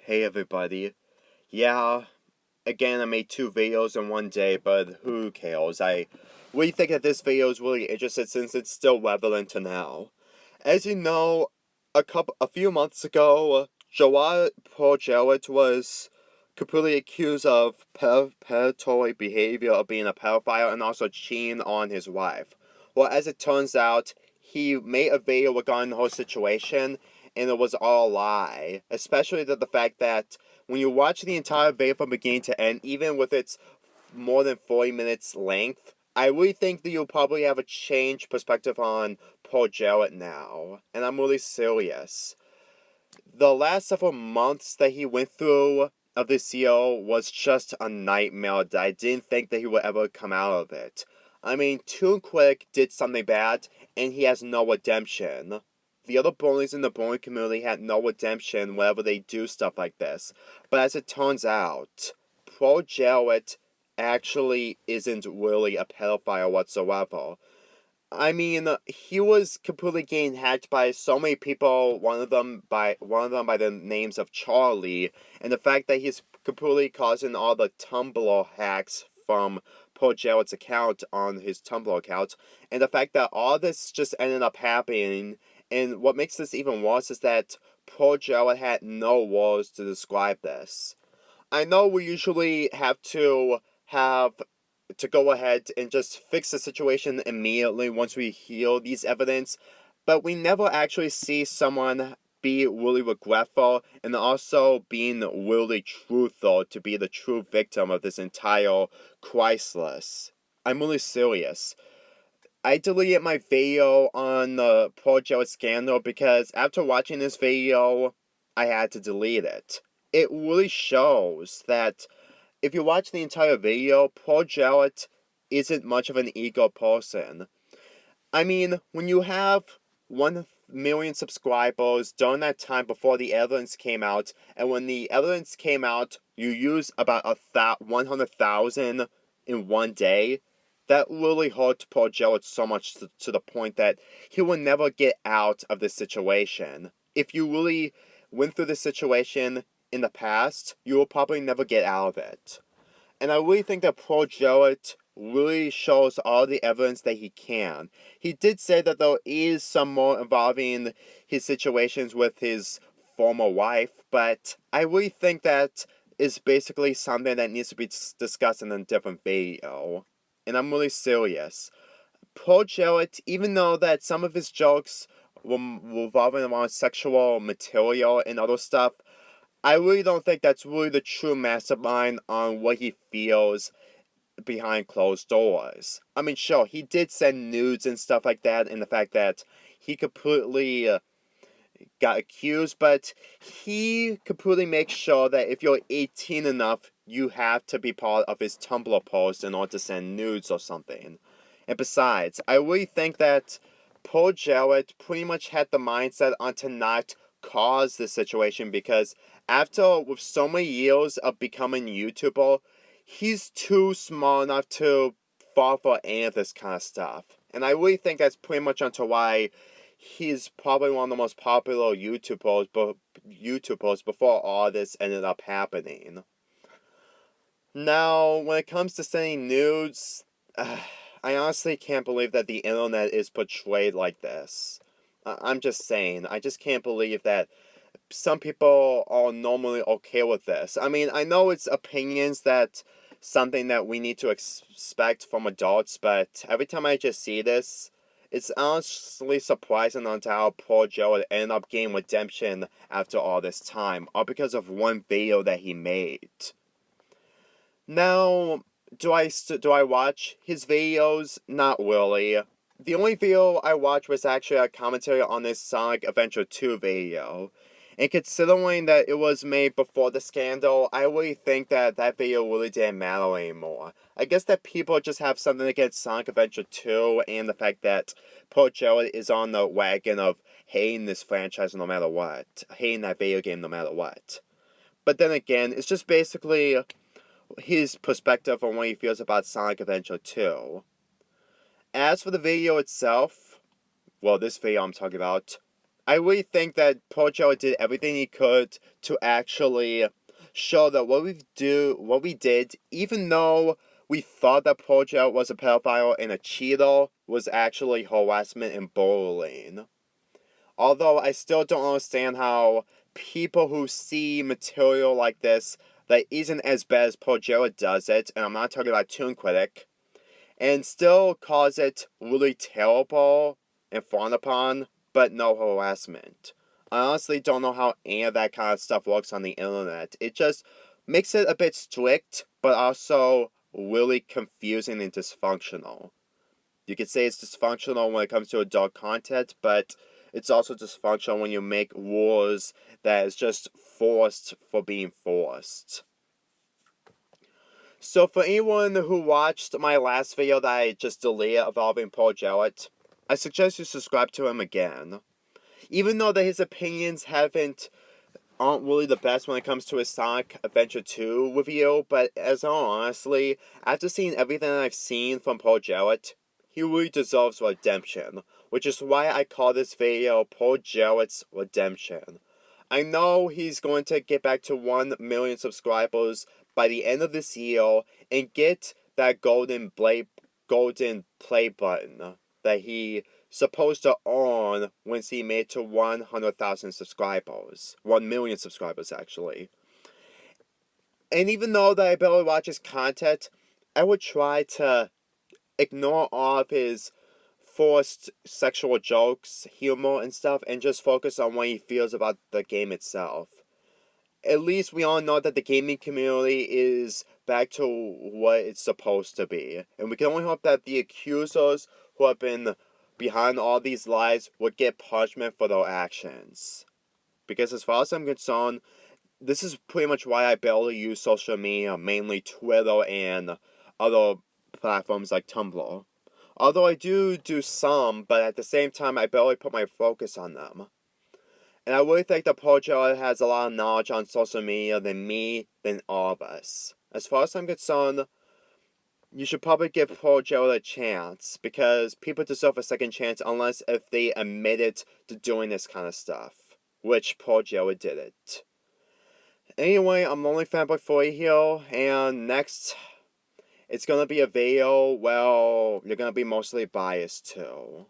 Hey everybody. Yeah, again I made 2 videos in one day, but who cares? I really think that this video is really interesting since it's still relevant to now. As you know, a few months ago, ProJared's was completely accused of predatory behavior of being a pedophile and also cheating on his wife. Well, as it turns out, he made a video regarding the whole situation, and it was all a lie. Especially the fact that when you watch the entire video from beginning to end, even with its more than 40 minutes length, I really think that you'll probably have a changed perspective on Paul Jarrett now. And I'm really serious. The last several months that he went through of this year was just a nightmare that I didn't think that he would ever come out of it. I mean, Toon Quick did something bad, and he has no redemption. The other bullies in the bullying community had no redemption whenever they do stuff like this. But as it turns out, Pro Jarrett actually isn't really a pedophile whatsoever. I mean, he was completely getting hacked by so many people. One of them by the names of Charlie, and the fact that he's completely causing all the Tumblr hacks from Paul Jarrett's account on his Tumblr account, and the fact that all this just ended up happening. And what makes this even worse is that Paul Jarrett had no words to describe this. I know we usually have to go ahead and just fix the situation immediately once we hear these evidence, but we never actually see someone be really regretful and also being really truthful to be the true victim of this entire crisis. I'm really serious. I deleted my video on the ProJared's scandal because after watching this video, I had to delete it. It really shows that if you watch the entire video, Paul Jarrett isn't much of an ego person. I mean, when you have 1 million subscribers during that time before the evidence came out, and when the evidence came out, you use about 100,000 in one day, that really hurt Paul Jarrett so much to the point that he will never get out of this situation. If you really went through this situation in the past, you will probably never get out of it. And I really think that Paul Jarrett really shows all the evidence that he can. He did say that there is some more involving his situations with his former wife, but I really think that is basically something that needs to be discussed in a different video. And I'm really serious. Paul Jarrett, even though that some of his jokes were revolving around sexual material and other stuff, I really don't think that's really the true mastermind on what he feels behind closed doors. I mean, sure, he did send nudes and stuff like that, and the fact that he completely got accused, but he completely makes sure that if you're 18 enough, you have to be part of his Tumblr post in order to send nudes or something. And besides, I really think that Paul Jarrett pretty much had the mindset on to not cause this situation because after with so many years of becoming a YouTuber, he's too small enough to fall for any of this kind of stuff. And I really think that's pretty much onto why he's probably one of the most popular YouTubers before all this ended up happening. Now, when it comes to sending nudes, I honestly can't believe that the internet is portrayed like this. I'm just saying, I just can't believe that some people are normally okay with this. I mean, I know it's opinions that something that we need to expect from adults, but every time I just see this, it's honestly surprising on how poor Joe would end up getting redemption after all this time, all because of one video that he made. Now, do I watch his videos? Not really. The only video I watched was actually a commentary on this Sonic Adventure 2 video. And considering that it was made before the scandal, I really think that that video really didn't matter anymore. I guess that people just have something against Sonic Adventure 2 and the fact that Paul Jarrett is on the wagon of hating this franchise no matter what. Hating that video game no matter what. But then again, it's just basically his perspective on what he feels about Sonic Adventure 2. As for the video itself, well, this video I'm talking about, I really think that ProJared did everything he could to actually show that what we did, even though we thought that ProJared was a pedophile and a cheater, was actually harassment and bullying. Although I still don't understand how people who see material like this that isn't as bad as ProJared does it, and I'm not talking about Toon Critic, and still calls it really terrible and frowned upon, but no harassment. I honestly don't know how any of that kind of stuff works on the internet. It just makes it a bit strict, but also really confusing and dysfunctional. You could say it's dysfunctional when it comes to adult content, but it's also dysfunctional when you make rules that is just forced for being forced. So for anyone who watched my last video that I just deleted involving ProJared, I suggest you subscribe to him again. Even though that his opinions aren't really the best when it comes to his Sonic Adventure 2 review, but as honestly, after seeing everything I've seen from ProJared, he really deserves redemption, which is why I call this video ProJared's Redemption. I know he's going to get back to 1 million subscribers by the end of this year and get that golden play button that he supposed to earn once he made to 100,000 subscribers. 1 million subscribers, actually. And even though that I barely watch his content, I would try to ignore all of his forced sexual jokes, humor, and stuff, and just focus on what he feels about the game itself. At least we all know that the gaming community is back to what it's supposed to be. And we can only hope that the accusers who have been behind all these lies would get punishment for their actions. Because as far as I'm concerned, this is pretty much why I barely use social media, mainly Twitter and other platforms like Tumblr. Although I do some, but at the same time I barely put my focus on them. And I really think that ProJared has a lot of knowledge on social media than all of us. As far as I'm concerned, you should probably give ProJared a chance, because people deserve a second chance unless if they admitted to doing this kind of stuff, which ProJared did it. Anyway, I'm Lonely Fanboy 40 here, and next, it's gonna be a video, well, you're gonna be mostly biased to.